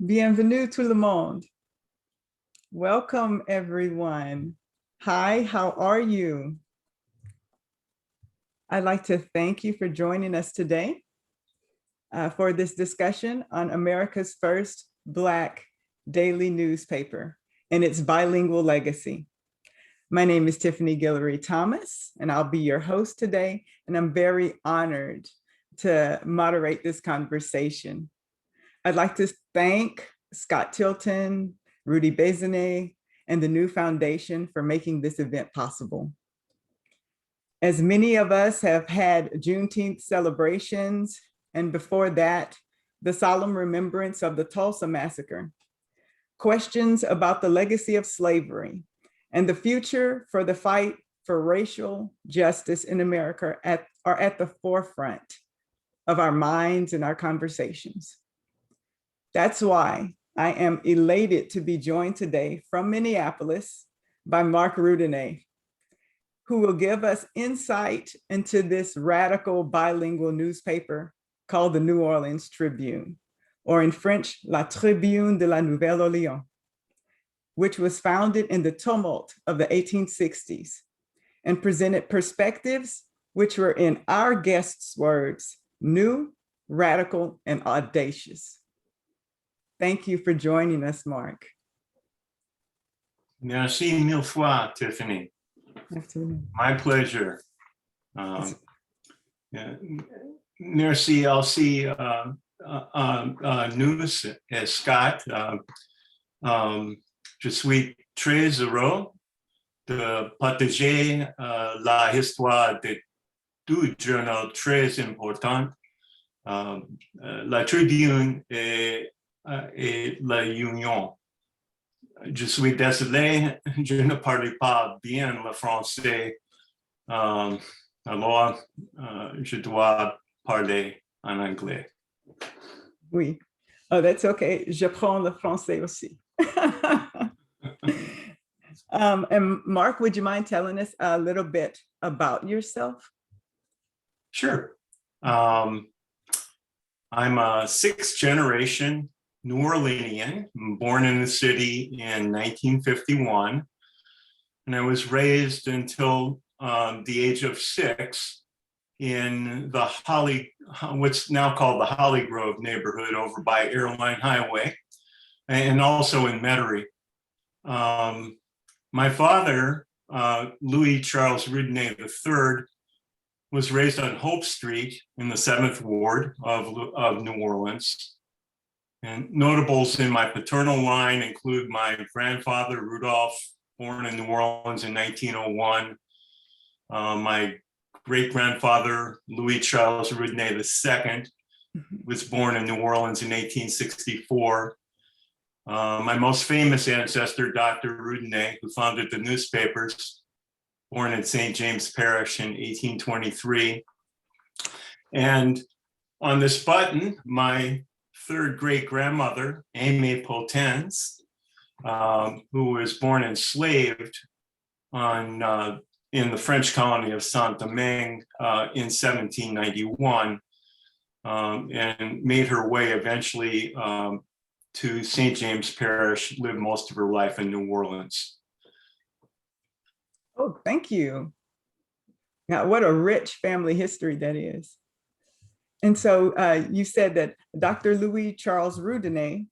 Bienvenue tout le monde. Welcome everyone. Hi, how are you? I'd like to thank you for joining us today for this discussion on America's first Black daily newspaper and its bilingual legacy. My name is Tiffany Guillory Thomas, and I'll be your host today, and I'm very honored to moderate this conversation. I'd like to thank Scott Tilton, Rudy Bezanet, and the New Foundation for making this event possible. As many of us have had Juneteenth celebrations, and before that, the solemn remembrance of the Tulsa Massacre, questions about the legacy of slavery and the future for the fight for racial justice in America are at the forefront of our minds and our conversations. That's why I am elated to be joined today from Minneapolis by Mark Roudané, who will give us insight into this radical bilingual newspaper called the New Orleans Tribune, or in French, La Tribune de la Nouvelle-Orléans, which was founded in the tumult of the 1860s and presented perspectives which were, in our guest's words, new, radical, and audacious. Thank you for joining us, Mark. Merci mille fois, Tiffany. Absolutely. My pleasure. Merci aussi nous, Scott. Je suis très heureux de partager la histoire de deux journaux très importants, la Tribune et la Union. Je suis désolé, je ne parle pas bien le français, alors je dois parler en anglais. Oui. Oh, that's okay. Je prends le français aussi. And Mark, would you mind telling us a little bit about yourself? Sure. I'm a sixth generation New Orleanian, born in the city in 1951. And I was raised until the age of 6 in the what's now called the Holly Grove neighborhood over by Airline Highway, and also in Metairie. My father, Louis Charles Roudane III, was raised on Hope Street in the 7th Ward of New Orleans. And notables in my paternal line include my grandfather, Rudolph, born in New Orleans in 1901. My great-grandfather, Louis Charles Roudane II, was born in New Orleans in 1864. My most famous ancestor, Dr. Roudane, who founded the newspapers, born in St. James Parish in 1823. And on this button, my third great-grandmother, Aimée Potens, who was born enslaved in the French colony of Saint-Domingue in 1791, and made her way eventually to St. James Parish, lived most of her life in New Orleans. Oh, thank you. Yeah, what a rich family history that is. And so you said that Dr. Louis Charles Roudane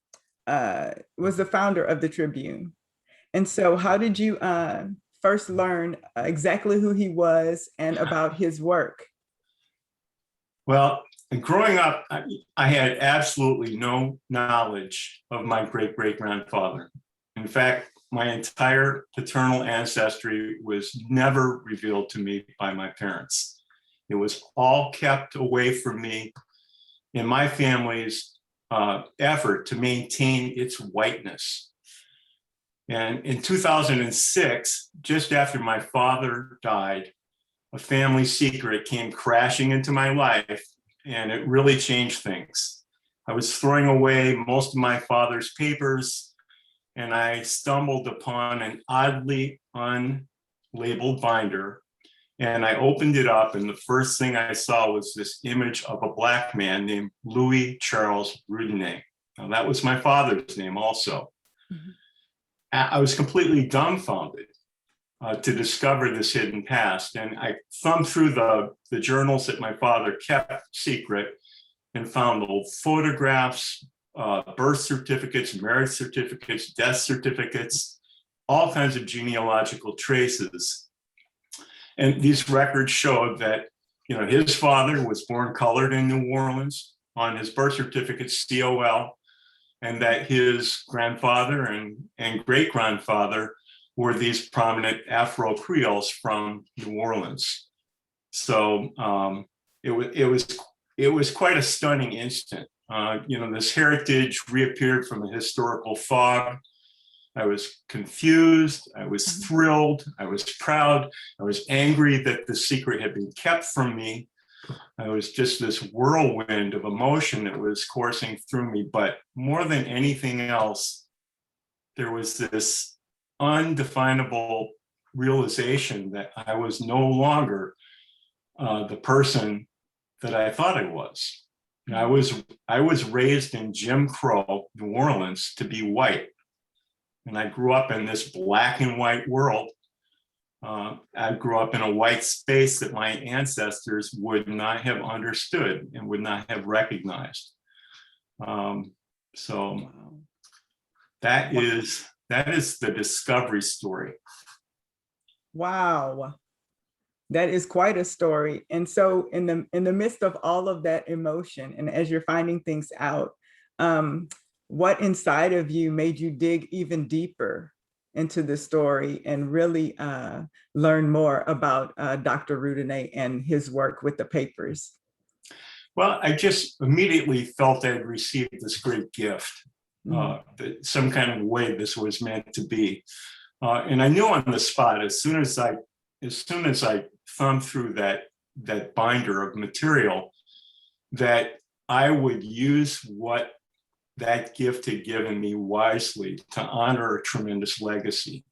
was the founder of the Tribune. And so how did you first learn exactly who he was and about his work? Well, growing up, I had absolutely no knowledge of my great-great-grandfather. In fact, my entire paternal ancestry was never revealed to me by my parents. It was all kept away from me in my family's effort to maintain its whiteness. And in 2006, just after my father died, a family secret came crashing into my life, and it really changed things. I was throwing away most of my father's papers, and I stumbled upon an oddly unlabeled binder, and I opened it up, and the first thing I saw was this image of a Black man named Louis Charles Roudane. Now, that was my father's name also. Mhm. I was completely dumbfounded to discover this hidden past. And I thumbed through the journals that my father kept secret and found old photographs, birth certificates, marriage certificates, death certificates, all kinds of genealogical traces. And these records showed that, his father was born colored in New Orleans, on his birth certificate, COL, and that his grandfather and great-grandfather were these prominent Afro-Creoles from New Orleans. So it was quite a stunning instant. This heritage reappeared from a historical fog. I was confused, I was thrilled, I was proud, I was angry that the secret had been kept from me. I was just this whirlwind of emotion that was coursing through me. But more than anything else, there was this undefinable realization that I was no longer the person that I thought I was. I was raised in Jim Crow, New Orleans, to be white. And I grew up in this black and white world. I grew up in a white space that my ancestors would not have understood and would not have recognized. So that is the discovery story. Wow. That is quite a story. And so in the midst of all of that emotion, and as you're finding things out, what inside of you made you dig even deeper into the story and really learn more about Dr. Roudané and his work with the papers? Well, I just immediately felt I'd received this great gift, that some kind of way this was meant to be. And I knew on the spot, as soon as I thumbed through that binder of material, that I would use what that gift had given me wisely to honor a tremendous legacy.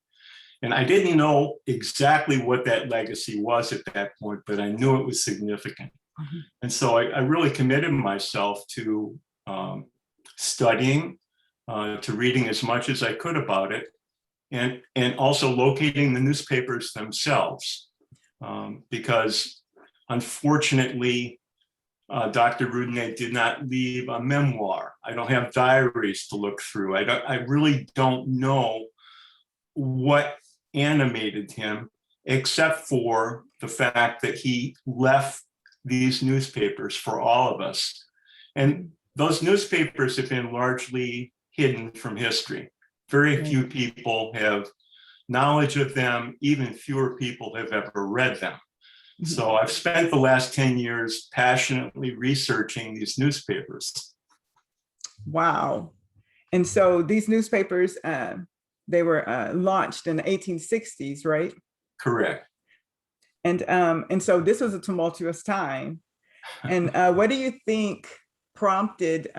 And I didn't know exactly what that legacy was at that point, but I knew it was significant. Mm-hmm. And so I really committed myself to studying, to reading as much as I could about it, and also locating the newspapers themselves. Because unfortunately, Dr. Roudané did not leave a memoir. I don't have diaries to look through. I really don't know what animated him, except for the fact that he left these newspapers for all of us. And those newspapers have been largely hidden from history. Very few people have knowledge of them. Even fewer people have ever read them. So I've spent the last 10 years passionately researching these newspapers. Wow. And so these newspapers, they were launched in the 1860s, right? Correct. And so this was a tumultuous time. And what do you think prompted,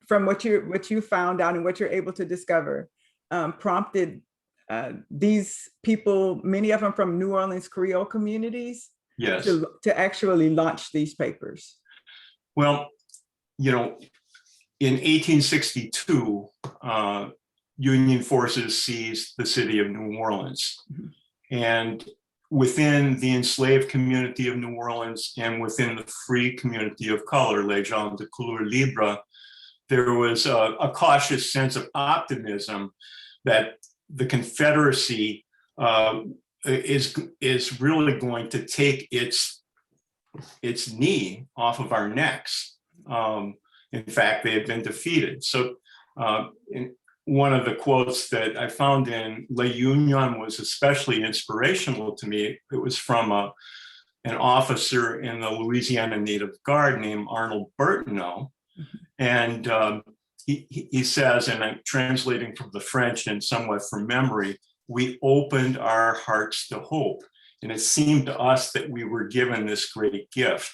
from what you found out and what you're able to discover, prompted these people, many of them from New Orleans Creole communities, yes, to actually launch these papers? Well, in 1862, Union forces seized the city of New Orleans. Mm-hmm. And within the enslaved community of New Orleans and within the free community of color, les gens de couleur libre, there was a cautious sense of optimism that the Confederacy is really going to take its knee off of our necks. In fact, they had been defeated. So one of the quotes that I found in La Union was especially inspirational to me. It was from an officer in the Louisiana Native Guard named Arnold Bertineau. Mm-hmm. And he says, and I'm translating from the French and somewhat from memory, we opened our hearts to hope. And it seemed to us that we were given this great gift.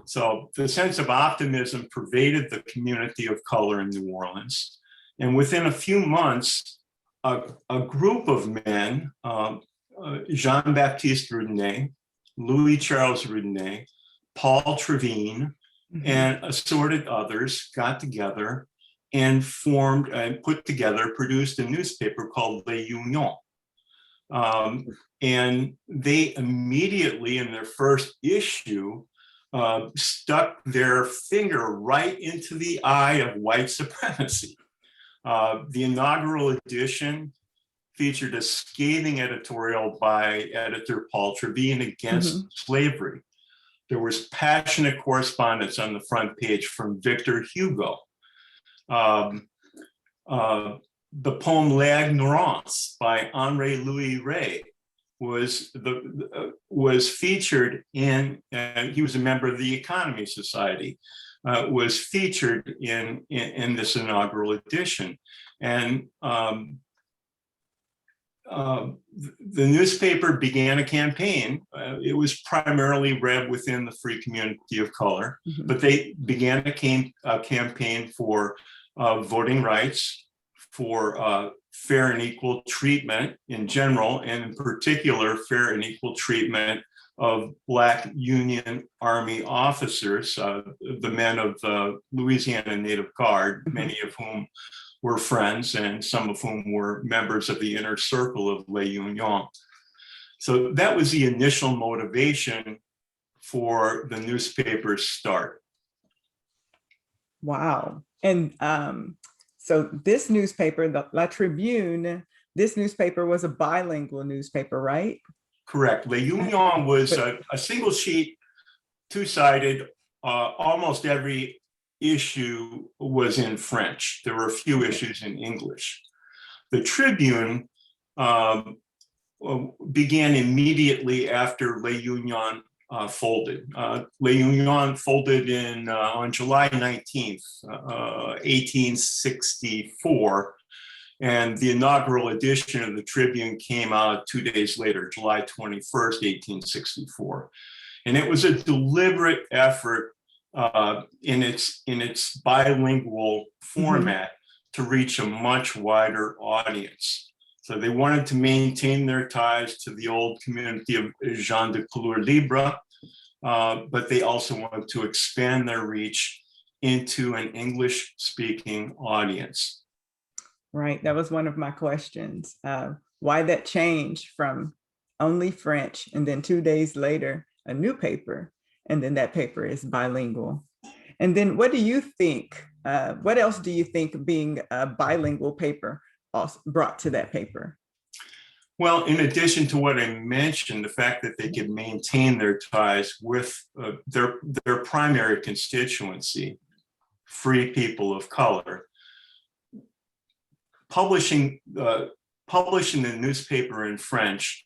So the sense of optimism pervaded the community of color in New Orleans. And within a few months, a group of men, Jean-Baptiste Roudane, Louis Charles Roudané, Paul Tribune, mm-hmm. and assorted others got together and formed and put together, produced a newspaper called Les Unions. And they immediately, in their first issue, stuck their finger right into the eye of white supremacy. The inaugural edition featured a scathing editorial by editor Paul Tribune against slavery. There was passionate correspondence on the front page from Victor Hugo. The poem L'Ignorance by Henri Louis Rey was featured in, he was a member of the Economy Society, was featured in this inaugural edition. And the newspaper began a campaign. It was primarily read within the free community of color, but they began a campaign for voting rights, for fair and equal treatment in general, and in particular, fair and equal treatment of Black Union Army officers, the men of the Louisiana Native Guard, many of whom were friends and some of whom were members of the inner circle of Les Unions. So that was the initial motivation for the newspaper's start. Wow. And so this newspaper, the La Tribune, this newspaper was a bilingual newspaper, right? Correct. Les Unions was a single sheet, two-sided. Almost every issue was in French. There were a few issues in English. The Tribune began immediately after Les Unions folded. Les Unions folded on July 19th, 1864, and the inaugural edition of the Tribune came out 2 days later, July 21st, 1864. And it was a deliberate effort in its bilingual format to reach a much wider audience. So they wanted to maintain their ties to the old community of gens de couleur libre, but they also wanted to expand their reach into an English-speaking audience. Right, that was one of my questions. Why that change from only French, and then 2 days later, a new paper, and then that paper is bilingual. And then what do you think, what else do you think being a bilingual paper also brought to that paper? Well, in addition to what I mentioned, the fact that they could maintain their ties with their primary constituency, free people of color, publishing the newspaper in French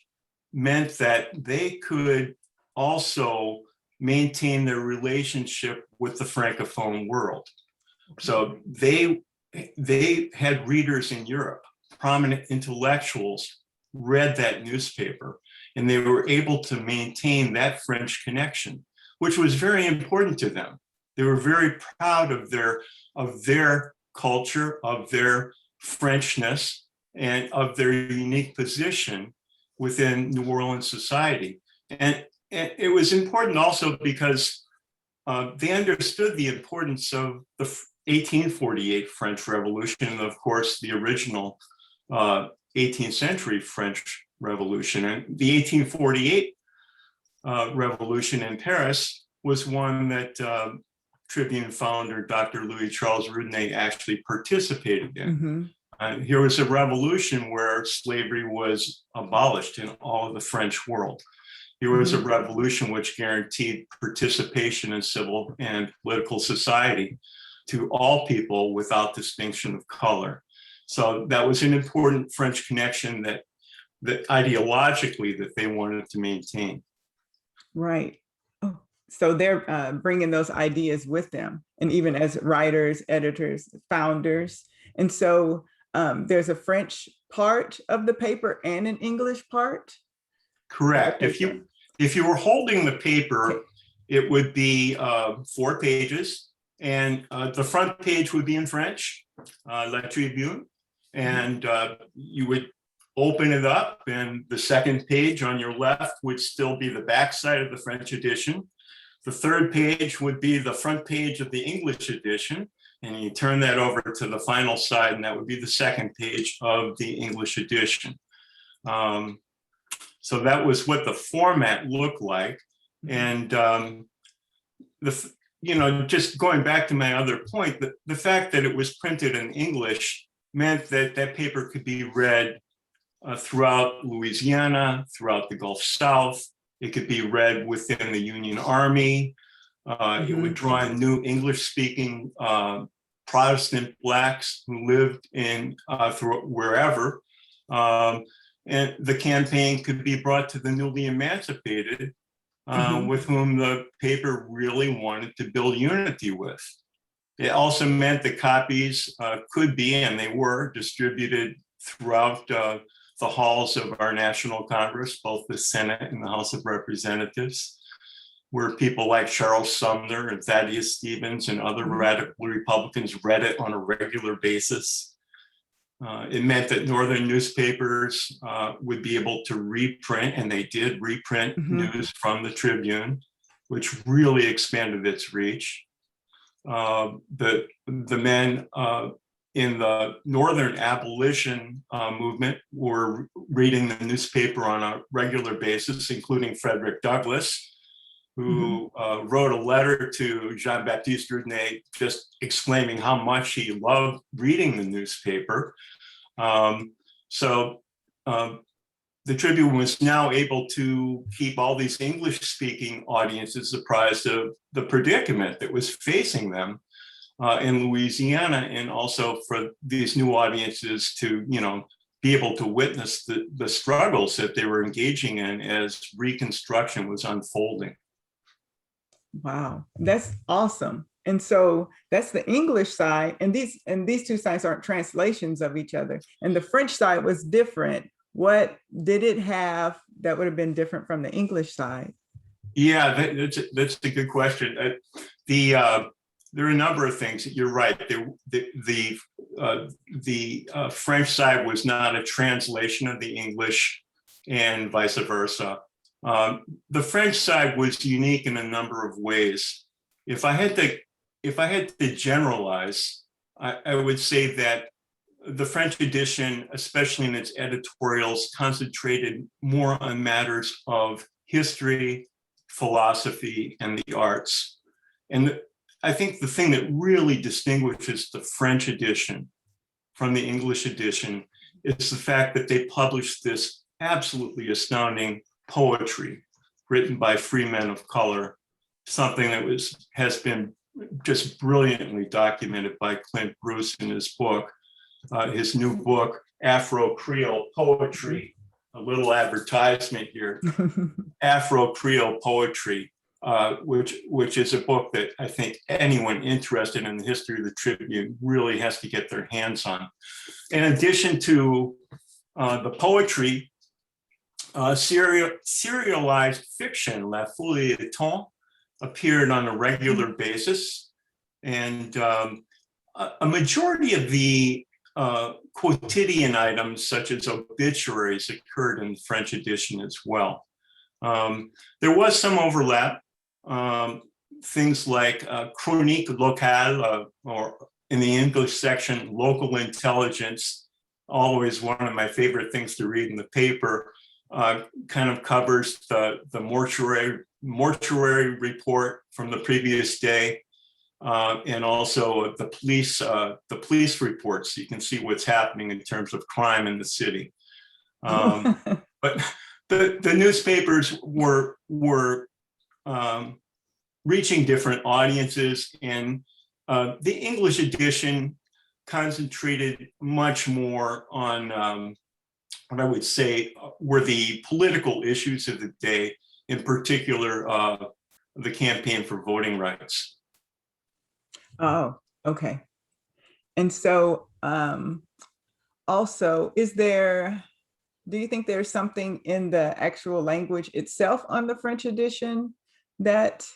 meant that they could also maintain their relationship with the Francophone world. So they had readers in Europe, prominent intellectuals read that newspaper, and they were able to maintain that French connection, which was very important to them. They were very proud of their culture, of their Frenchness, and of their unique position within New Orleans society. And it was important also because they understood the importance of the 1848 French Revolution, and of course, the original 18th century French Revolution. And the 1848 revolution in Paris was one that Tribune founder Dr. Louis Charles Roudane actually participated in. Here was a revolution where slavery was abolished in all of the French world. Here was a revolution which guaranteed participation in civil and political society to all people without distinction of color. So that was an important French connection that ideologically that they wanted to maintain. Right. Oh, so they're bringing those ideas with them, and even as writers, editors, founders. And so there's a French part of the paper and an English part? Correct. If you were holding the paper, it would be 4 pages, and the front page would be in French, La Tribune, and you would open it up, and the second page on your left would still be the backside of the French edition. The third page would be the front page of the English edition, And you turn that over to the final side, and that would be the second page of the English edition. So that was what the format looked like. And just going back to my other point, the fact that it was printed in English meant that that paper could be read throughout Louisiana, throughout the Gulf South. It could be read within the Union Army. It would draw in new English-speaking Protestant Blacks who lived in wherever. And the campaign could be brought to the newly emancipated, with whom the paper really wanted to build unity with. It also meant that copies could be, and they were, distributed throughout the halls of our National Congress, both the Senate and the House of Representatives, where people like Charles Sumner and Thaddeus Stevens and other radical Republicans read it on a regular basis. It meant that Northern newspapers would be able to reprint, and they did reprint news from the Tribune, which really expanded its reach. The men in the Northern abolition movement were reading the newspaper on a regular basis, including Frederick Douglass, who wrote a letter to Jean-Baptiste Roudane just exclaiming how much he loved reading the newspaper. So the Tribune was now able to keep all these English-speaking audiences apprised of the predicament that was facing them in Louisiana, and also for these new audiences to, be able to witness the struggles that they were engaging in as Reconstruction was unfolding. Wow, that's awesome. And so that's the English side, and these two sides aren't translations of each other. And the French side was different. What did it have that would have been different from the English side? Yeah, that's a good question. There are a number of things. You're right. The French side was not a translation of the English, and vice versa. The French side was unique in a number of ways. If I had to generalize, I would say that the French edition, especially in its editorials, concentrated more on matters of history, philosophy, and the arts. And I think the thing that really distinguishes the French edition from the English edition is the fact that they published this absolutely astounding poetry written by free men of color, something that has been just brilliantly documented by Clint Bruce in his book, his new book, Afro-Creole Poetry, a little advertisement here, Afro-Creole Poetry, which is a book that I think anyone interested in the history of the Tribune really has to get their hands on. In addition to the poetry, serialized fiction, La Feuilleton, appeared on a regular basis. And a majority of the quotidian items, such as obituaries, occurred in the French edition as well. There was some overlap. Things like chronique locale, or in the English section, local intelligence, always one of my favorite things to read in the paper, kind of covers the mortuary report from the previous day, and also the police reports. So you can see what's happening in terms of crime in the city. But the newspapers were reaching different audiences, and the English edition concentrated much more on what I would say were the political issues of the day, in particular, the campaign for voting rights. Oh, okay. And so also, do you think there's something in the actual language itself on the French edition that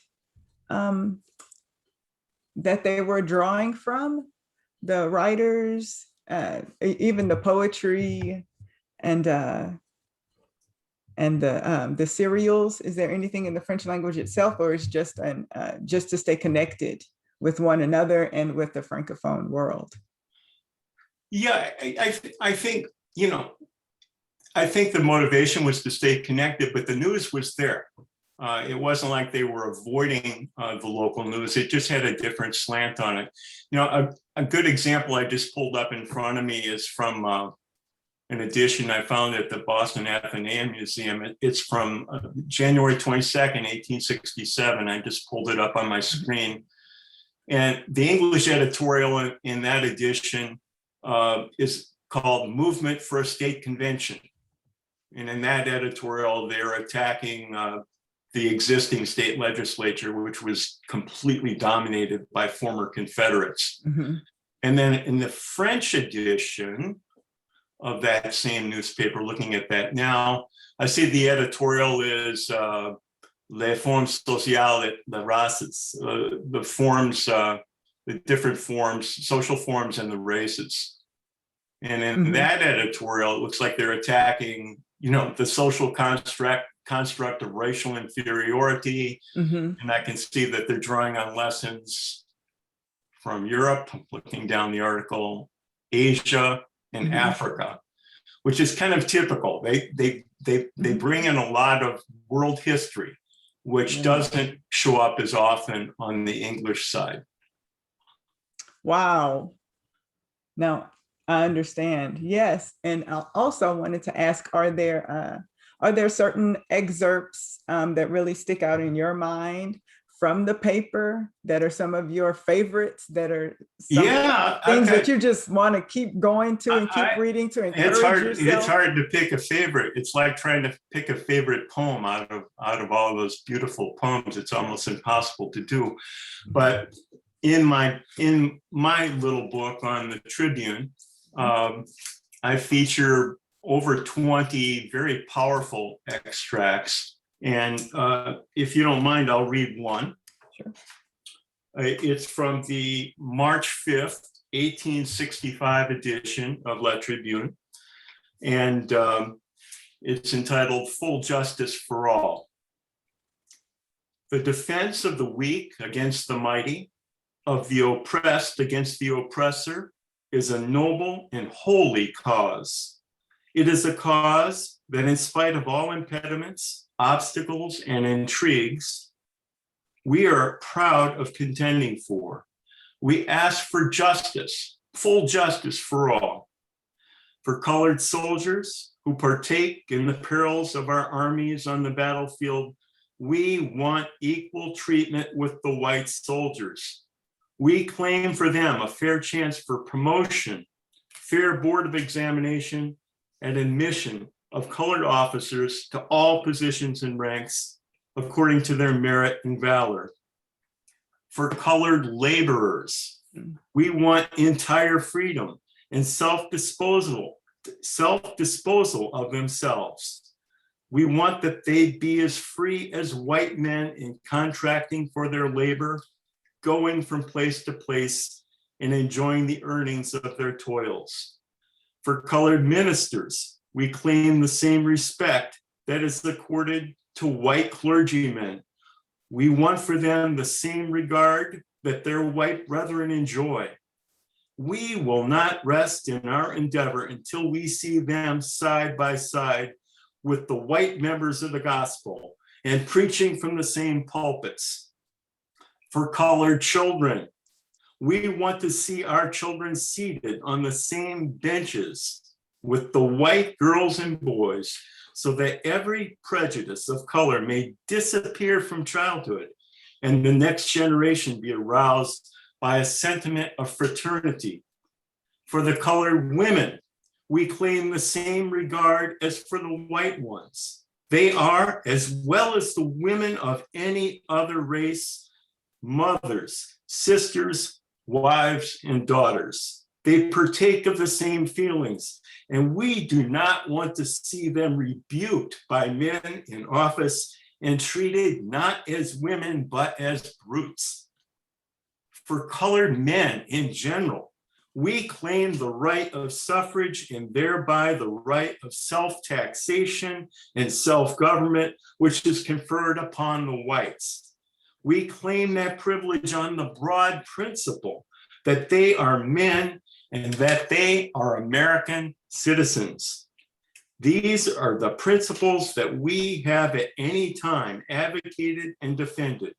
that they were drawing from, the writers, even the poetry and the serials? Is there anything in the French language itself, or is just to stay connected with one another and with the Francophone world? Yeah, I think, I think the motivation was to stay connected, but the news was there. It wasn't like they were avoiding the local news. It just had a different slant on it. A good example I just pulled up in front of me is from an edition I found at the Boston Athenaeum Museum. It's from January 22nd, 1867. I just pulled it up on my screen. And the English editorial in that edition is called Movement for a State Convention. And in that editorial, they're attacking the existing state legislature, which was completely dominated by former Confederates. Mm-hmm. And then in the French edition of that same newspaper, looking at that now, I see the editorial is Les formes sociales, les races, the forms, the different forms, social forms and the races. And in Mm-hmm. that editorial, it looks like they're attacking, the social construct of racial inferiority. Mm-hmm. And I can see that they're drawing on lessons from Europe, looking down the article, Asia and Mm-hmm. Africa, which is kind of typical. They bring in a lot of world history, which doesn't show up as often on the English side. Wow. Now, I understand. Yes. And I also wanted to ask, are there certain excerpts that really stick out in your mind from the paper that are some of your favorites, that are things that you just want to keep going to and keep reading to encourage yourself? It's hard to pick a favorite. It's like trying to pick a favorite poem out of all those beautiful poems. It's almost impossible to do. But in my little book on the Tribune, I feature over 20 very powerful extracts. And if you don't mind, I'll read one. Sure. It's from the March 5th, 1865 edition of La Tribune. And it's entitled Full Justice for All. The defense of the weak against the mighty, of the oppressed against the oppressor, is a noble and holy cause. It is a cause that, in spite of all impediments, obstacles, and intrigues, we are proud of contending for. We ask for justice, full justice for all. For colored soldiers who partake in the perils of our armies on the battlefield, we want equal treatment with the white soldiers. We claim for them a fair chance for promotion, fair board of examination, and admission of colored officers to all positions and ranks according to their merit and valor. For colored laborers, we want entire freedom and self-disposal of themselves. We want that they be as free as white men in contracting for their labor, going from place to place and enjoying the earnings of their toils. For colored ministers, we claim the same respect that is accorded to white clergymen. We want for them the same regard that their white brethren enjoy. We will not rest in our endeavor until we see them side by side with the white members of the gospel and preaching from the same pulpits. For colored children, we want to see our children seated on the same benches with the white girls and boys, so that every prejudice of color may disappear from childhood and the next generation be aroused by a sentiment of fraternity. For the colored women, we claim the same regard as for the white ones. They are, as well as the women of any other race, mothers, sisters, wives, and daughters. They partake of the same feelings, and we do not want to see them rebuked by men in office and treated not as women, but as brutes. For colored men in general, we claim the right of suffrage and thereby the right of self-taxation and self-government, which is conferred upon the whites. We claim that privilege on the broad principle that they are men and that they are American citizens. These are the principles that we have at any time advocated and defended.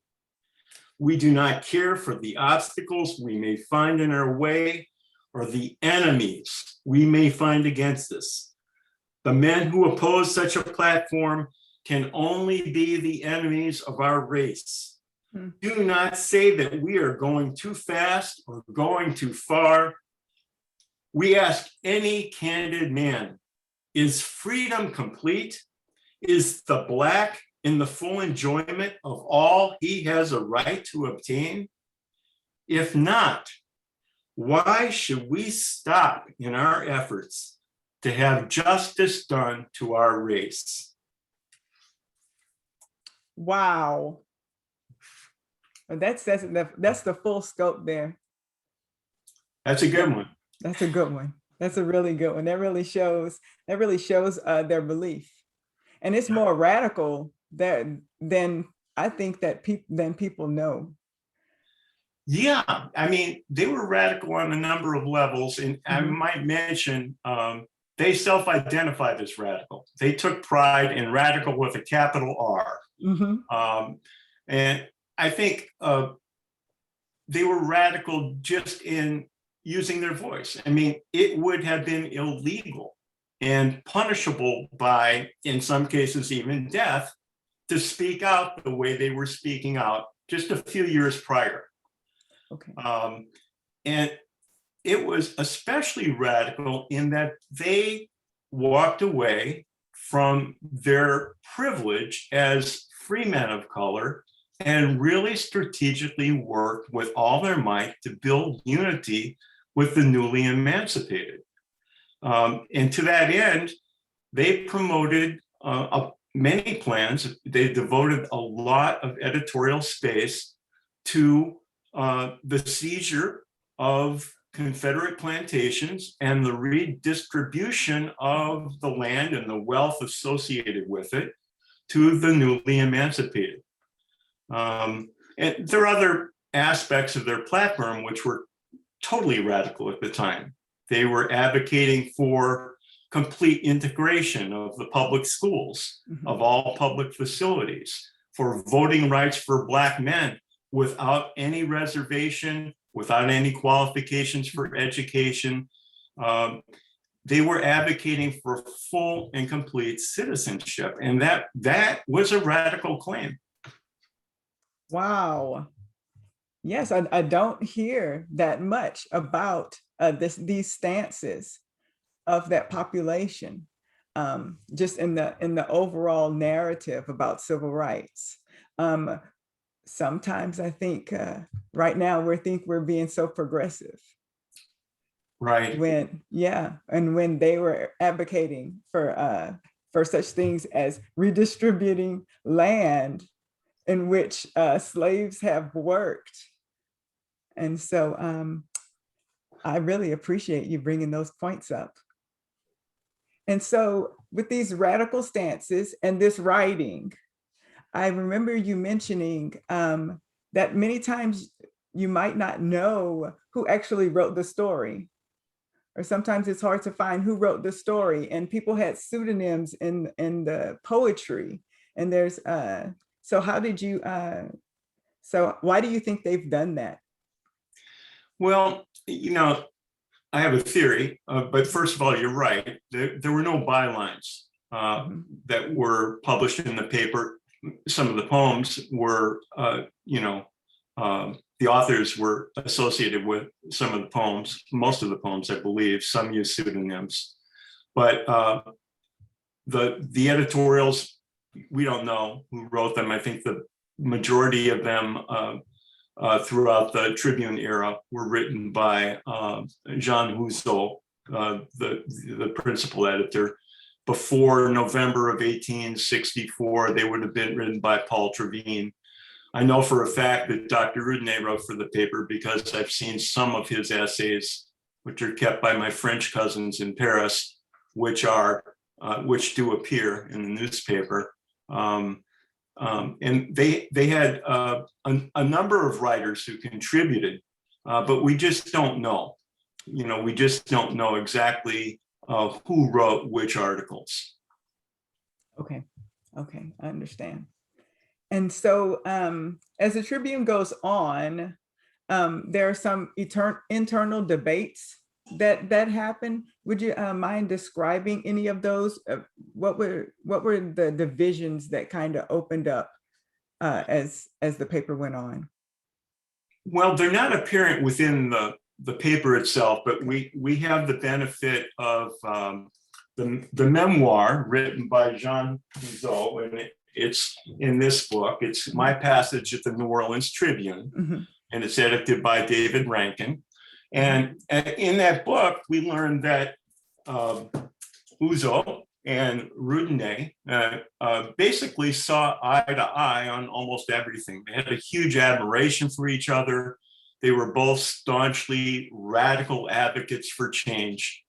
We do not care for the obstacles we may find in our way or the enemies we may find against us. The men who oppose such a platform can only be the enemies of our race. Do not say that we are going too fast or going too far. We ask any candid man, is freedom complete? Is the Black in the full enjoyment of all he has a right to obtain? If not, why should we stop in our efforts to have justice done to our race? Wow. That's the full scope there. That's a good one. That's a good one. That's a really good one. That really shows their belief. And it's more radical than I think that people know. Yeah, I mean, they were radical on a number of levels. And I might mention, they self-identified as radical. They took pride in radical with a capital R. And I think they were radical just in using their voice. I mean, it would have been illegal and punishable by, in some cases, even death, to speak out the way they were speaking out just a few years prior. Okay. And it was especially radical in that they walked away from their privilege as free men of color and really strategically worked with all their might to build unity with the newly emancipated. And to that end, they promoted many plans. They devoted a lot of editorial space to the seizure of Confederate plantations and the redistribution of the land and the wealth associated with it to the newly emancipated. And there are other aspects of their platform which were totally radical at the time. They were advocating for complete integration of the public schools, of all public facilities, for voting rights for Black men without any reservation, without any qualifications for education. They were advocating for full and complete citizenship. And that was a radical claim. Wow. Yes, I don't hear that much about these stances of that population, just in the overall narrative about civil rights. Sometimes I think right now we're being so progressive. Right. And when they were advocating for such things as redistributing land in which slaves have worked. And so I really appreciate you bringing those points up. And so with these radical stances and this writing, I remember you mentioning that many times you might not know who actually wrote the story, or sometimes it's hard to find who wrote the story, and people had pseudonyms in the poetry. And there's so how did you so why do you think they've done that? Well, you know, I have a theory, but first of all, you're right. There were no bylines that were published in the paper. Some of the poems were, the authors were associated with some of the poems, most of the poems, I believe. Some use pseudonyms, but the editorials, we don't know who wrote them. I think the majority of them throughout the Tribune era were written by Jean Houzeau, the principal editor. Before November of 1864, they would have been written by Paul Tribune. I know for a fact that Dr. Roudané wrote for the paper because I've seen some of his essays, which are kept by my French cousins in Paris, which do appear in the newspaper. And they had a number of writers who contributed, but we just don't know. We just don't know exactly who wrote which articles. Okay, okay, I understand. And so as the Tribune goes on, there are some internal debates that happen. Would you mind describing any of those? What were the divisions that kind of opened up as the paper went on? Well, they're not apparent within the paper itself, but we have the benefit of the memoir written by Jean Roudane, and it's in this book. It's my passage at the New Orleans Tribune, mm-hmm. and it's edited by David Rankin. And in that book, we learned that Roudane and Roudane basically saw eye to eye on almost everything. They had a huge admiration for each other. They were both staunchly radical advocates for change.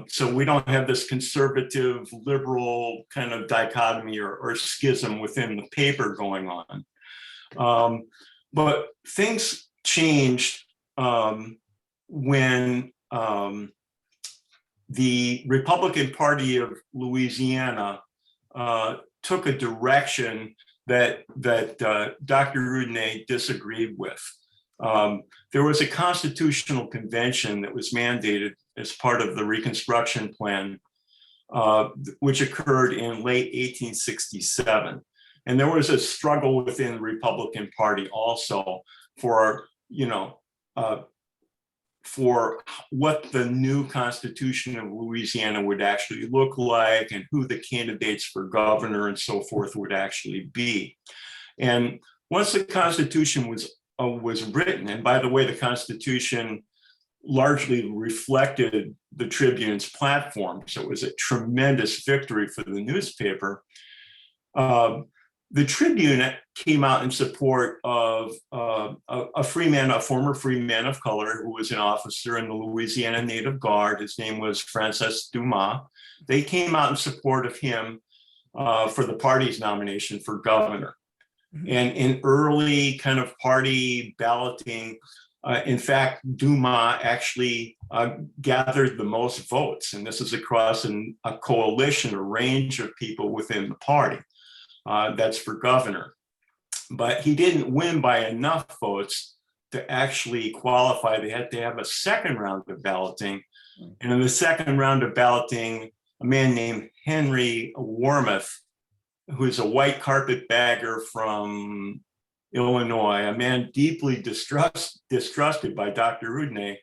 So we don't have this conservative, liberal kind of dichotomy or schism within the paper going on. But things changed when the Republican Party of Louisiana took a direction that Dr. Roudané disagreed with. There was a constitutional convention that was mandated as part of the Reconstruction Plan, which occurred in late 1867. And there was a struggle within the Republican Party also for what the new Constitution of Louisiana would actually look like and who the candidates for governor and so forth would actually be. And once the Constitution was written, and by the way, the Constitution largely reflected the Tribune's platform, so it was a tremendous victory for the newspaper. The Tribune came out in support of a former free man of color who was an officer in the Louisiana Native Guard. His name was Francis Dumas. They came out in support of him for the party's nomination for governor. Mm-hmm. And in early kind of party balloting, in fact, Dumas actually gathered the most votes. And this is across a coalition, a range of people within the party. That's for governor. But he didn't win by enough votes to actually qualify. They had to have a second round of balloting. And in the second round of balloting, a man named Henry Warmoth, who is a white carpetbagger from Illinois, a man deeply distrusted by Dr. Roudané,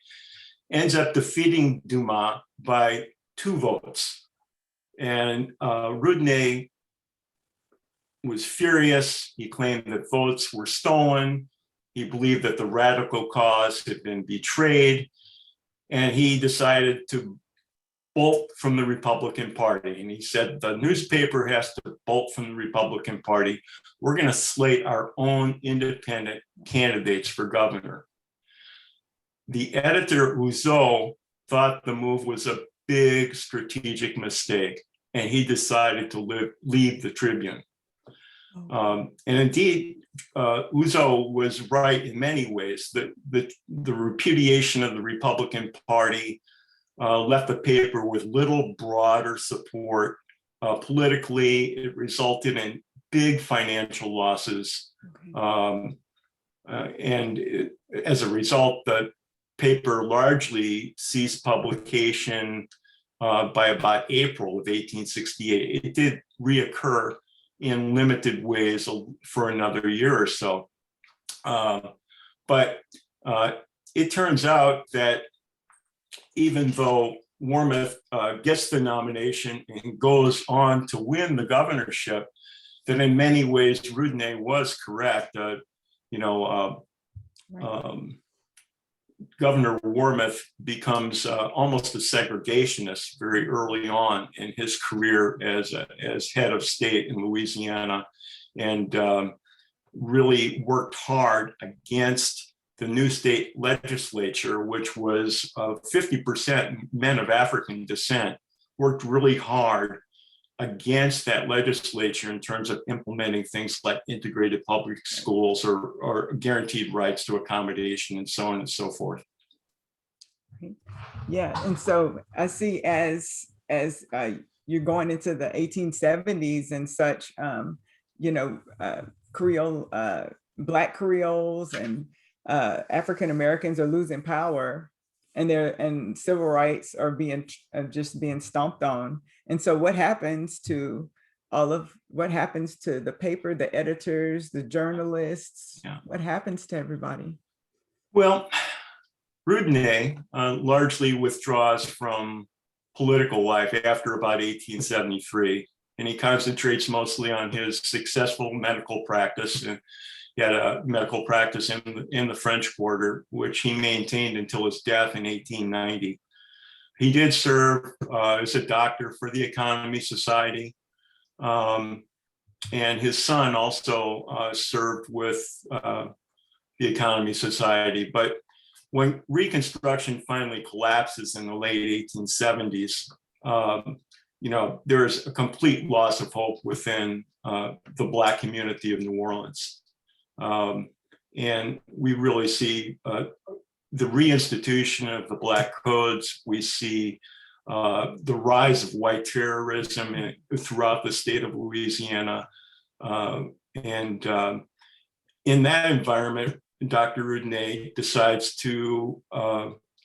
ends up defeating Dumas by 2 votes. And Roudané was furious. He claimed that votes were stolen. He believed that the radical cause had been betrayed. And he decided to bolt from the Republican Party. And he said, the newspaper has to bolt from the Republican Party. We're going to slate our own independent candidates for governor. The editor, Rousseau, thought the move was a big strategic mistake, and he decided to leave the Tribune. And indeed, Rousseau was right in many ways. The repudiation of the Republican Party left the paper with little broader support. Politically, it resulted in big financial losses. And as a result, the paper largely ceased publication by about April of 1868. It did reoccur in limited ways for another year or so. But it turns out that even though Warmoth gets the nomination and goes on to win the governorship, that in many ways Roudané was correct. Governor Warmoth becomes almost a segregationist very early on in his career as head of state in Louisiana, and really worked hard against the new state legislature, which was 50% men of African descent, worked really hard against that legislature in terms of implementing things like integrated public schools or guaranteed rights to accommodation and so on and so forth. Yeah, and so I see as you're going into the 1870s and such, you know, Creole, Black Creoles and African Americans are losing power, and civil rights are just being stomped on. And so what happens to the paper, the editors, the journalists? Yeah. What happens to everybody? Well, Roudané largely withdraws from political life after about 1873, and he concentrates mostly on his successful medical practice. And he had a medical practice in the French Quarter, which he maintained until his death in 1890. He did serve as a doctor for the Economy Society, and his son also served with the Economy Society. But when Reconstruction finally collapses in the late 1870s, you know, there's a complete loss of hope within the Black community of New Orleans. And we really see the reinstitution of the Black codes. We see the rise of white terrorism throughout the state of Louisiana. And in that environment, Dr. Roudané decides to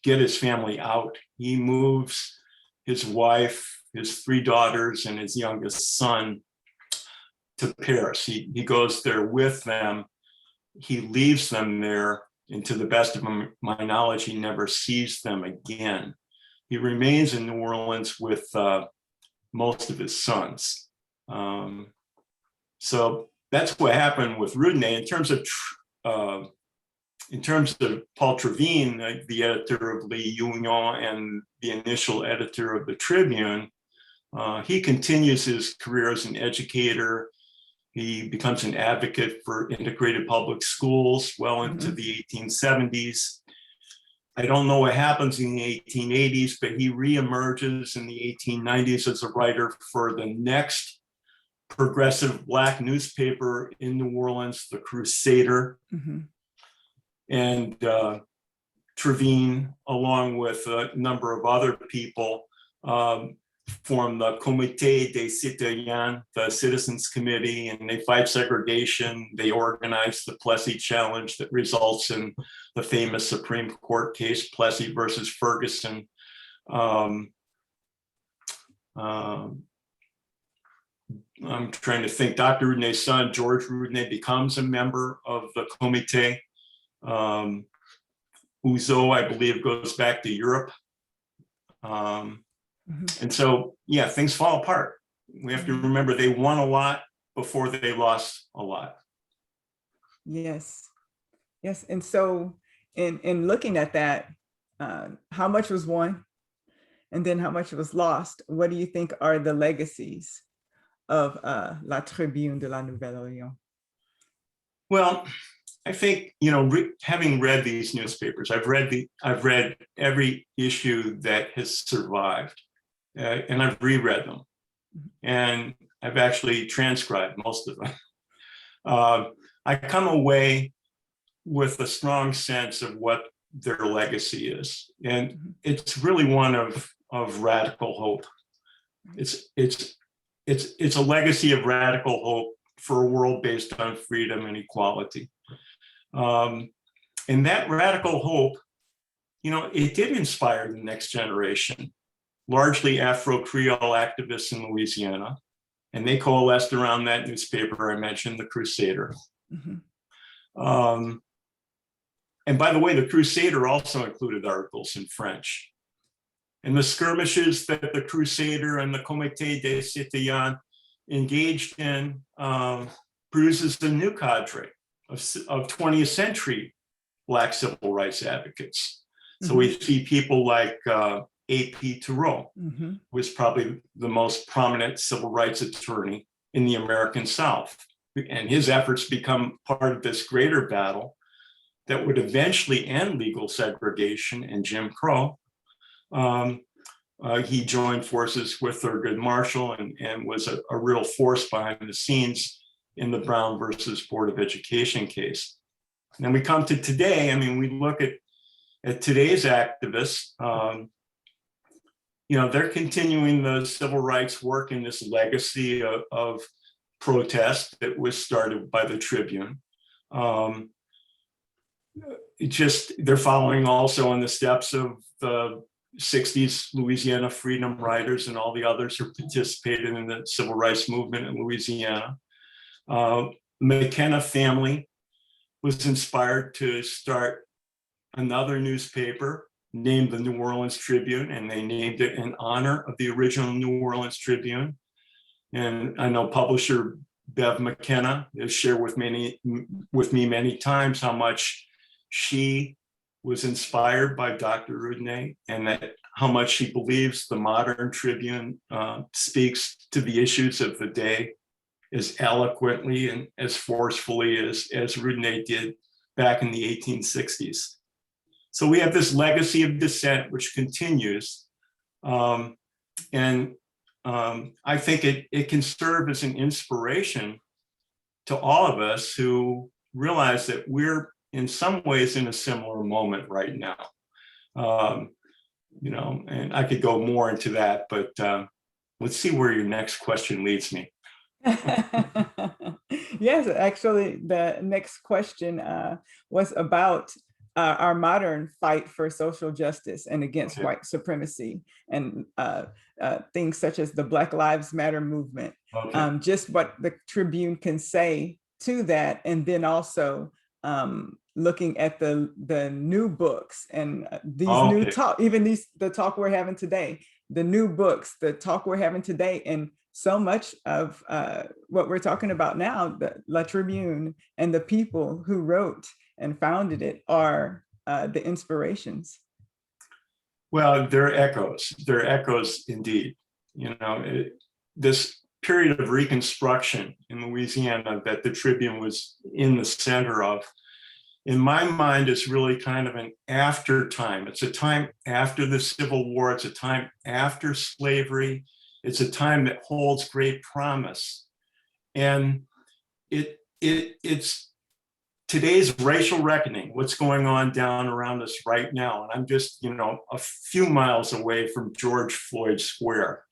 get his family out. He moves his wife, his 3 daughters, and his youngest son to Paris. He goes there with them. He leaves them there, and to the best of my knowledge, he never sees them again. He remains in New Orleans with most of his sons. So that's what happened with Roudané. In terms of Paul Tribune, the editor of Le Union and the initial editor of the Tribune, he continues his career as an educator. He becomes an advocate for integrated public schools well into the 1870s. I don't know what happens in the 1880s, but he reemerges in the 1890s as a writer for the next progressive Black newspaper in New Orleans, the Crusader. And Tribune, along with a number of other people, form the Comité des Citoyens, the Citizens Committee, and they fight segregation. They organize the Plessy Challenge that results in the famous Supreme Court case, Plessy versus Ferguson. I'm trying to think. Dr. Roudané's son, George Roudané, becomes a member of the Comité. Uzo, I believe, goes back to Europe. And so, yeah, things fall apart. We have to remember they won a lot before they lost a lot. Yes. Yes. And so in looking at that, how much was won and then how much was lost? What do you think are the legacies of La Tribune de la Nouvelle-Orléans? Well, I think, you know, having read these newspapers, I've read every issue that has survived, and I've reread them, and I've actually transcribed most of them. I come away with a strong sense of what their legacy is, and it's really one of radical hope. It's a legacy of radical hope for a world based on freedom and equality. And that radical hope, you know, it did inspire the next generation, largely Afro-Creole activists in Louisiana, and they coalesced around that newspaper I mentioned, the Crusader. And by the way, the Crusader also included articles in French. And the skirmishes that the Crusader and the Comité des Citoyens engaged in produces a new cadre of 20th century Black civil rights advocates. So we see people like A.P. Thoreau, who was probably the most prominent civil rights attorney in the American South. And his efforts become part of this greater battle that would eventually end legal segregation and Jim Crow. he joined forces with Thurgood Marshall and was a real force behind the scenes in the Brown versus Board of Education case. And then we come to today. I mean, we look at today's activists. They're continuing the civil rights work in this legacy of protest that was started by the Tribune. They're following also in the steps of the 60s Louisiana freedom riders and all the others who participated in the civil rights movement in Louisiana. McKenna family was inspired to start another newspaper named the New Orleans Tribune, and they named it in honor of the original New Orleans Tribune. And I know publisher Bev McKenna has shared with me many times how much she was inspired by Dr. Roudané, and that how much she believes the modern Tribune speaks to the issues of the day as eloquently and as forcefully as Roudané did back in the 1860s. So we have this legacy of dissent which continues. I think it can serve as an inspiration to all of us who realize that we're in some ways in a similar moment right now. And I could go more into that, but let's see where your next question leads me. Yes, actually, the next question was about our modern fight for social justice and against white supremacy, and things such as the Black Lives Matter movement. Just what the Tribune can say to that, and then also looking at the new books and these new talk, even the talk we're having today, the new books, the talk we're having today, and so much of what we're talking about now, the La Tribune and the people who wrote and founded it are the inspirations. Well, they're echoes indeed. This period of Reconstruction in Louisiana that the Tribune was in the center of, in my mind, is really kind of an after time. It's a time after the Civil War. It's a time after slavery. It's a time that holds great promise. And it's today's racial reckoning, what's going on down around us right now. And I'm just, a few miles away from George Floyd Square.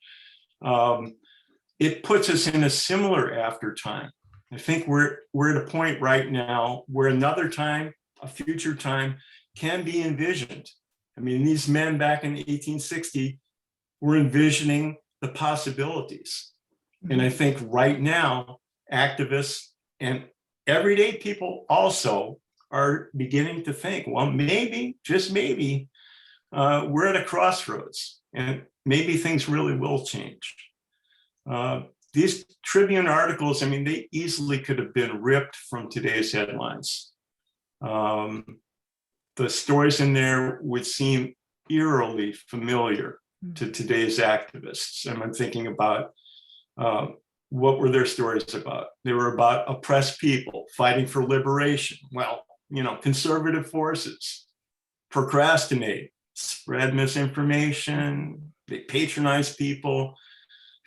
It puts us in a similar after time. I think we're at a point right now where another time, a future time, can be envisioned. I mean, these men back in 1860 were envisioning the possibilities. And I think right now, activists and everyday people also are beginning to think, well, maybe, just maybe, we're at a crossroads and maybe things really will change. These Tribune articles, I mean, they easily could have been ripped from today's headlines. The stories in there would seem eerily familiar to today's activists. And I'm thinking about what were their stories about? They were about oppressed people fighting for liberation. Well, conservative forces procrastinate, spread misinformation, they patronize people,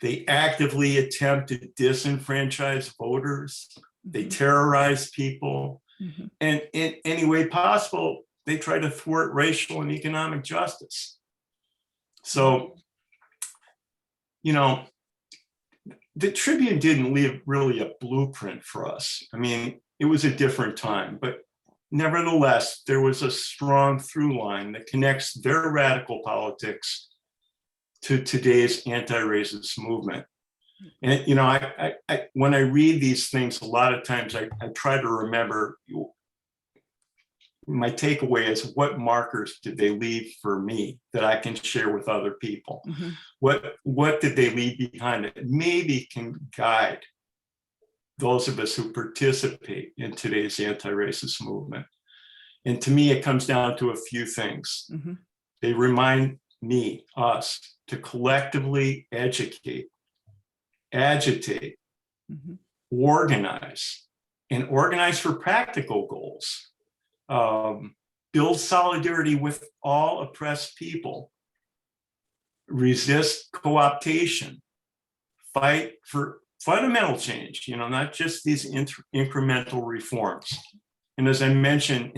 they actively attempt to disenfranchise voters, they terrorize people, and in any way possible, they try to thwart racial and economic justice. So, the Tribune didn't leave really a blueprint for us. I mean, it was a different time, but nevertheless, there was a strong through line that connects their radical politics to today's anti-racist movement. And, when I read these things, a lot of times I try to remember, my takeaway is, what markers did they leave for me that I can share with other people? What did they leave behind that maybe can guide those of us who participate in today's anti-racist movement? And to me, it comes down to a few things. They remind us to collectively educate, agitate, organize, and organize for practical goals. Build solidarity with all oppressed people, resist co-optation, fight for fundamental change, not just these incremental reforms. And as I mentioned,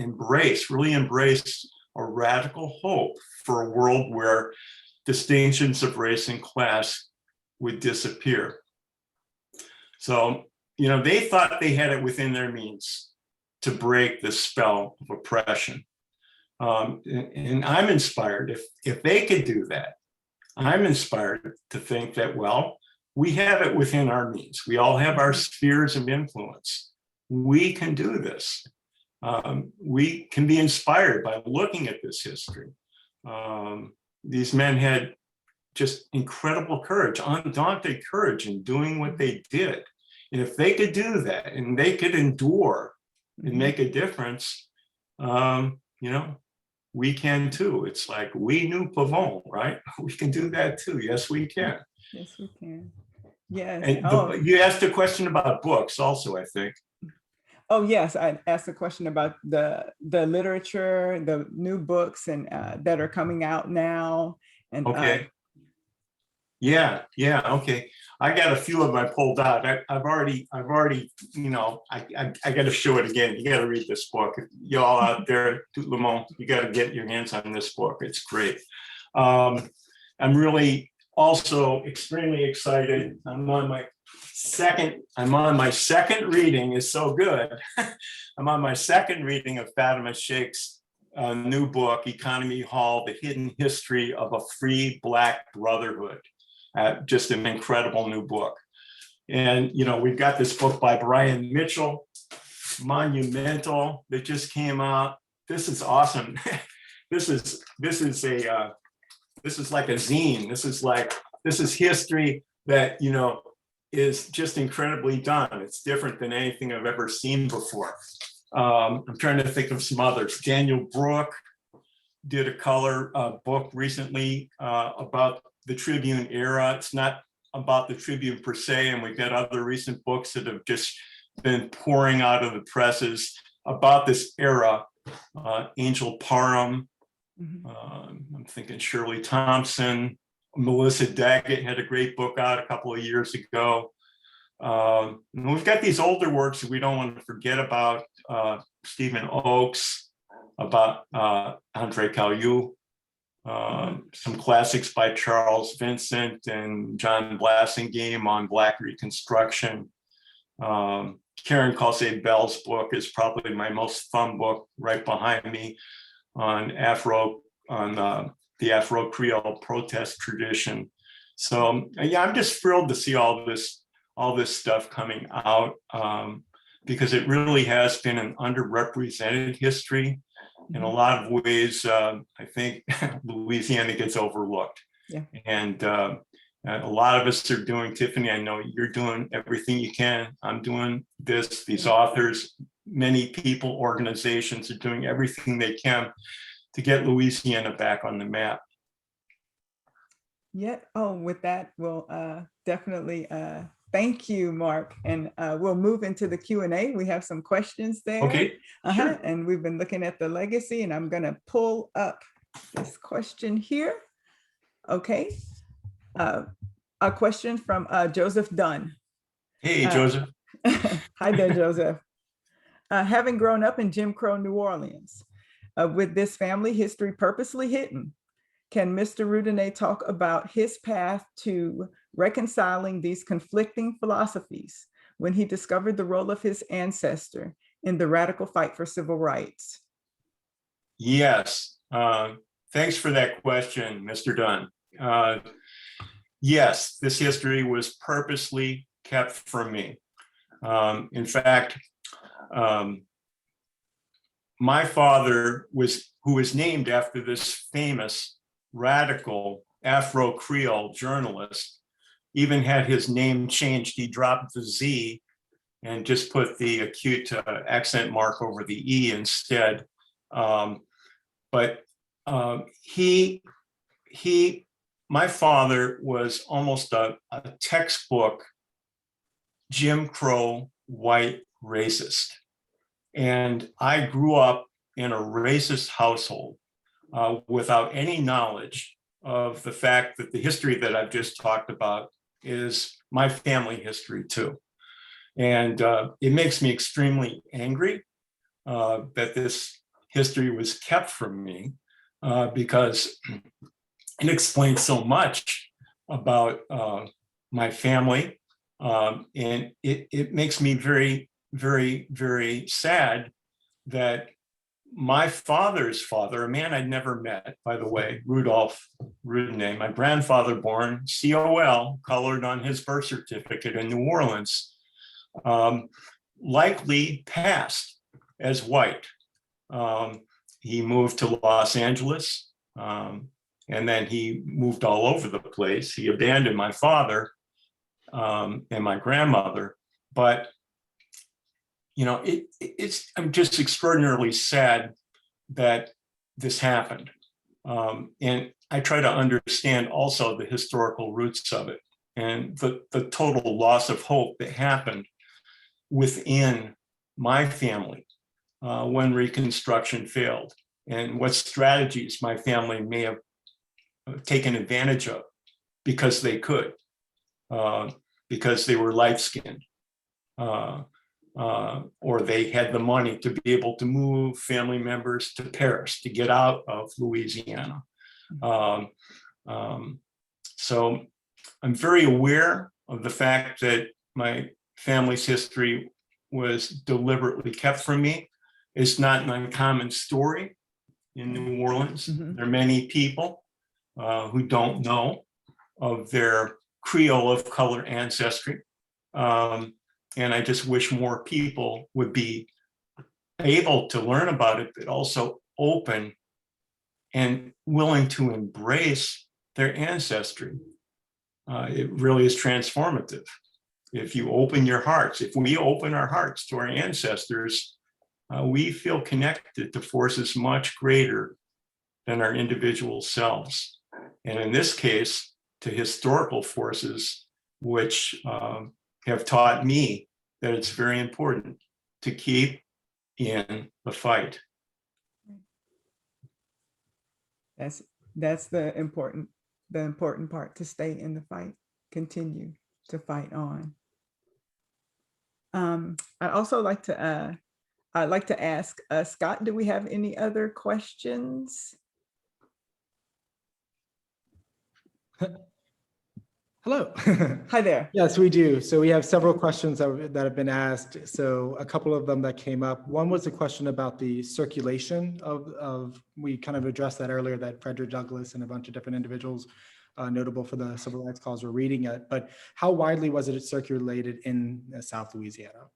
really embrace a radical hope for a world where distinctions of race and class would disappear. So, they thought they had it within their means to break the spell of oppression. And I'm inspired, if they could do that, I'm inspired to think that, well, we have it within our means. We all have our spheres of influence. We can do this. We can be inspired by looking at this history. These men had just incredible courage, undaunted courage in doing what they did. And if they could do that and they could endure and make a difference, we can too. It's like we knew Pavon, right? We can do that too. Yes, we can. Yes, we can. Yes. And you asked a question about books also, I think. Oh, yes. I asked a question about the literature, the new books and that are coming out now. And okay. Yeah. Okay. I got a few of them I pulled out. I've already, I got to show it again. You got to read this book. Y'all out there, tout le monde, you got to get your hands on this book. It's great. I'm really also extremely excited. I'm on my second reading. Is so good. I'm on my second reading of Fatima Sheikh's new book, Economy Hall, The Hidden History of a Free Black Brotherhood. Just an incredible new book. And, we've got this book by Brian Mitchell, monumental, that just came out. This is awesome. This is like a zine. This is history that, is just incredibly done. It's different than anything I've ever seen before. I'm trying to think of some others. Daniel Brooke did a color book recently about the Tribune era. It's not about the Tribune per se, and we've got other recent books that have just been pouring out of the presses about this era. Angel Parham, I'm thinking Shirley Thompson, Melissa Daggett had a great book out a couple of years ago. And we've got these older works that we don't want to forget about, Stephen Oakes, about Andre Caillou, some classics by Charles Vincent and John Blassingame on Black Reconstruction. Karen Calce Bell's book is probably my most fun book, right behind me, on the Afro Creole protest tradition. So yeah, I'm just thrilled to see all this stuff coming out, because it really has been an underrepresented history. In a lot of ways, I think Louisiana gets overlooked. Yeah. And a lot of us are doing, Tiffany, I know you're doing everything you can. I'm doing this, these authors, many people, organizations are doing everything they can to get Louisiana back on the map. Yeah. Oh, with that, we'll definitely thank you, Mark. And we'll move into the Q&A. We have some questions there. Okay. Sure. And we've been looking at the legacy, and I'm going to pull up this question here. Okay. A question from Joseph Dunn. Hey, Joseph. Hi there, Joseph. Having grown up in Jim Crow, New Orleans, with this family history purposely hidden, can Mr. Roudané talk about his path to reconciling these conflicting philosophies when he discovered the role of his ancestor in the radical fight for civil rights? Yes. Thanks for that question, Mr. Dunn. Yes, this history was purposely kept from me. In fact, my father, who was named after this famous radical Afro-Creole journalist, even had his name changed. He dropped the Z and just put the acute accent mark over the E instead. But my father was almost a textbook Jim Crow white racist. And I grew up in a racist household without any knowledge of the fact that the history that I've just talked about is my family history too. And it makes me extremely angry that this history was kept from me because it explains so much about my family. And it makes me very, very, very sad that my father's father, a man I'd never met, by the way, Rudolph Roudane, my grandfather born COL, colored on his birth certificate in New Orleans, likely passed as white. He moved to Los Angeles, and then he moved all over the place. He abandoned my father and my grandmother, but you know, I'm just extraordinarily sad that this happened. And I try to understand also the historical roots of it and the total loss of hope that happened within my family when Reconstruction failed, and what strategies my family may have taken advantage of because they could, because they were light-skinned. Or they had the money to be able to move family members to Paris to get out of Louisiana. So I'm very aware of the fact that my family's history was deliberately kept from me. It's not an uncommon story in New Orleans. There are many people who don't know of their Creole of color ancestry. And I just wish more people would be able to learn about it, but also open and willing to embrace their ancestry. It really is transformative. If you open your hearts, if we open our hearts to our ancestors, we feel connected to forces much greater than our individual selves. And in this case, to historical forces, which have taught me that it's very important to keep in the fight. That's the important part, to stay in the fight, continue to fight on. I'd also like to ask Scott, do we have any other questions? Hello. Hi there. Yes, we do. So we have several questions that have been asked. So a couple of them that came up. One was a question about the circulation of we kind of addressed that earlier, that Frederick Douglass and a bunch of different individuals notable for the civil rights cause were reading it. But how widely was it circulated in South Louisiana?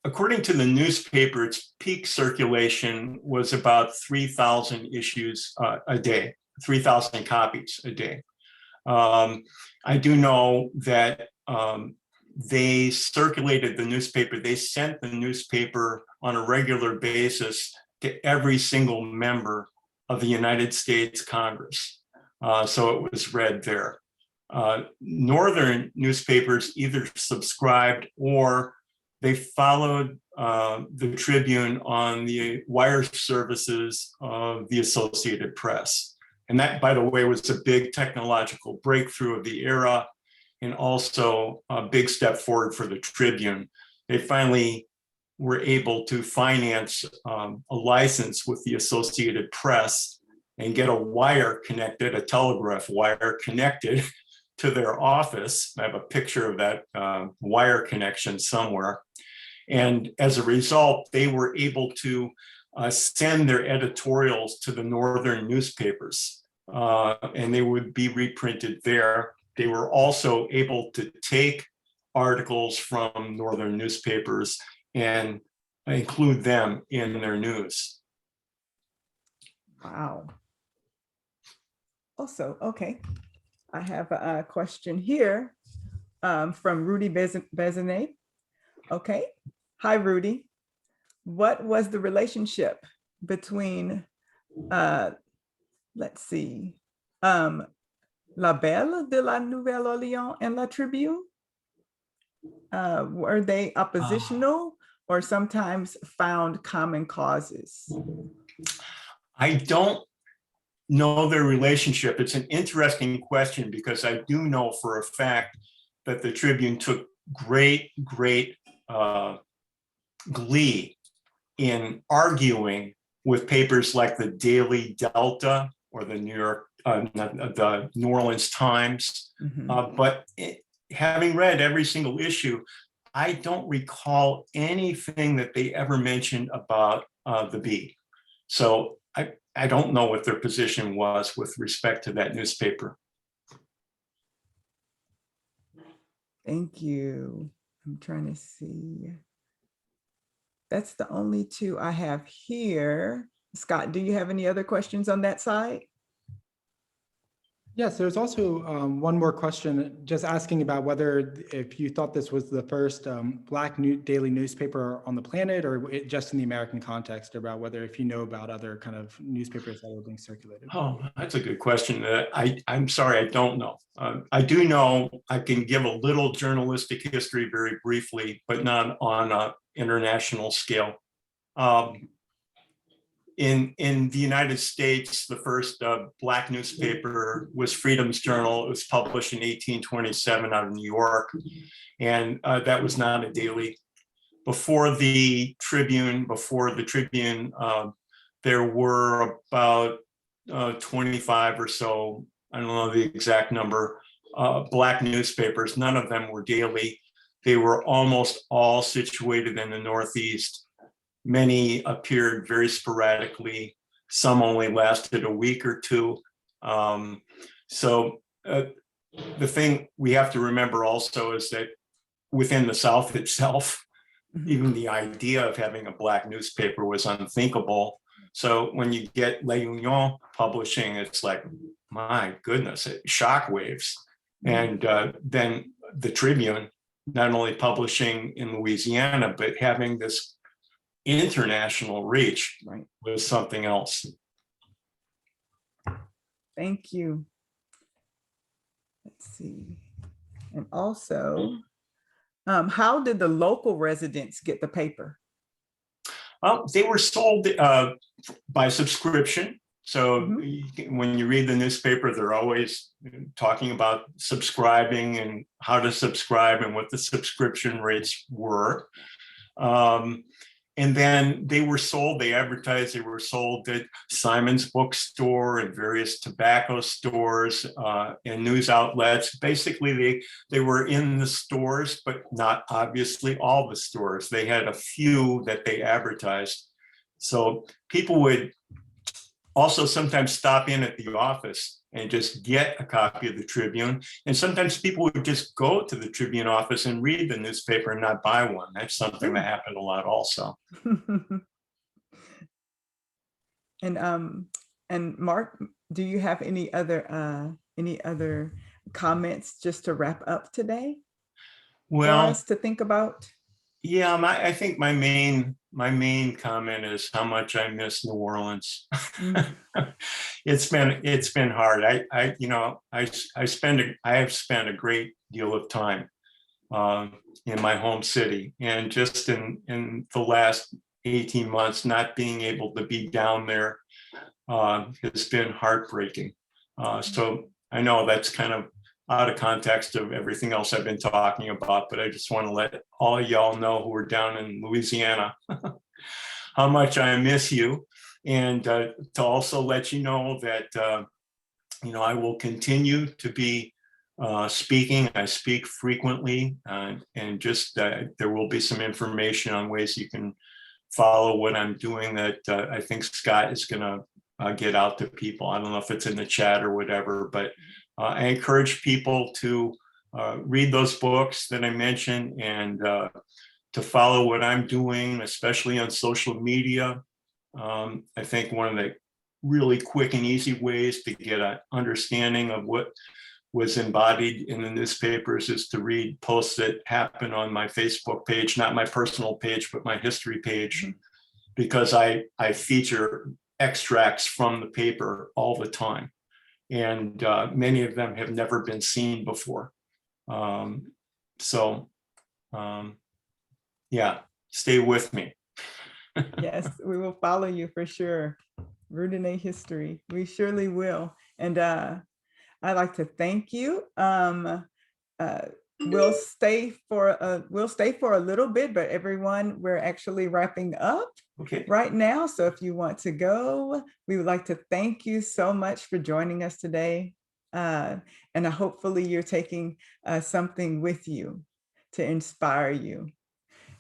According to the newspaper, its peak circulation was about 3,000 issues a day. 3,000 copies a day. I do know that they circulated the newspaper. They sent the newspaper on a regular basis to every single member of the United States Congress. So it was read there. Northern newspapers either subscribed or they followed the Tribune on the wire services of the Associated Press. And that, by the way, was a big technological breakthrough of the era, and also a big step forward for the Tribune. They finally were able to finance a license with the Associated Press and get a wire connected, a telegraph wire connected to their office. I have a picture of that wire connection somewhere. And as a result, they were able to send their editorials to the northern newspapers, and they would be reprinted there. They were also able to take articles from northern newspapers and include them in their news. Wow. Also, okay, I have a question here from Rudy Bezanet. Okay, hi Rudy. What was the relationship between, let's see, La Belle de la Nouvelle-Orléans and La Tribune? Were they oppositional or sometimes found common causes? I don't know their relationship. It's an interesting question because I do know for a fact that the Tribune took great glee in arguing with papers like the Daily Delta or the the New Orleans Times. But having read every single issue, I don't recall anything that they ever mentioned about the bee. So I don't know what their position was with respect to that newspaper. Thank you. I'm trying to see. That's the only two I have here. Scott, do you have any other questions on that side? Yes, there's also one more question, just asking about whether if you thought this was the first Black daily newspaper on the planet, or just in the American context, about whether if you know about other kind of newspapers that are being circulated. Oh, that's a good question. I'm sorry, I don't know. I do know I can give a little journalistic history very briefly, but not on an international scale. In the United States, the first Black newspaper was Freedom's Journal. It was published in 1827 out of New York, and that was not a daily. Before the Tribune, there were about 25 or so, I don't know the exact number, Black newspapers. None of them were daily. They were almost all situated in the Northeast. Many appeared very sporadically. Some only lasted a week or two. So the thing we have to remember also is that within the South itself, even the idea of having a Black newspaper was unthinkable. So when you get La Union publishing, it's like, my goodness, shockwaves. And then the Tribune, not only publishing in Louisiana, but having this international reach was something else. Thank you. Let's see. And also, how did the local residents get the paper? They were sold by subscription. So when you read the newspaper, they're always talking about subscribing and how to subscribe and what the subscription rates were. And then they were sold, they advertised, they were sold at Simon's bookstore and various tobacco stores and news outlets. Basically, they were in the stores, but not obviously all the stores. They had a few that they advertised. So people would also sometimes stop in at the office and just get a copy of the Tribune. And sometimes people would just go to the Tribune office and read the newspaper and not buy one. That's something that happened a lot also. And Mark, do you have any other comments just to wrap up today? Well, for us to think about? Yeah, I think my main comment is how much I miss New Orleans. It's been hard. I have spent a great deal of time in my home city, and just in the last 18 months, not being able to be down there has been heartbreaking. So I know that's kind of out of context of everything else I've been talking about, but I just want to let all of y'all know who are down in Louisiana how much I miss you, and to also let you know that I will continue to be speaking. I speak frequently, and just there will be some information on ways you can follow what I'm doing that I think Scott is going to get out to people. I don't know if it's in the chat or whatever, but I encourage people to read those books that I mentioned, and to follow what I'm doing, especially on social media. I think one of the really quick and easy ways to get an understanding of what was embodied in the newspapers is to read posts that happen on my Facebook page, not my personal page, but my history page, because I feature extracts from the paper all the time. And many of them have never been seen before. Yeah, stay with me. Yes, we will follow you for sure. Roudane history. We surely will. And I'd like to thank you. We'll stay for a little bit, but everyone, we're actually wrapping up Okay. right now. So if you want to go, we would like to thank you so much for joining us today. And hopefully you're taking something with you to inspire you.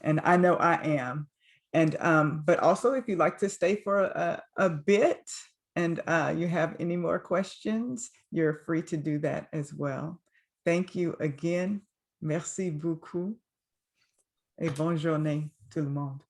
And I know I am. And but also if you'd like to stay for a bit and you have any more questions, you're free to do that as well. Thank you again. Merci beaucoup. Et bonne journée tout le monde.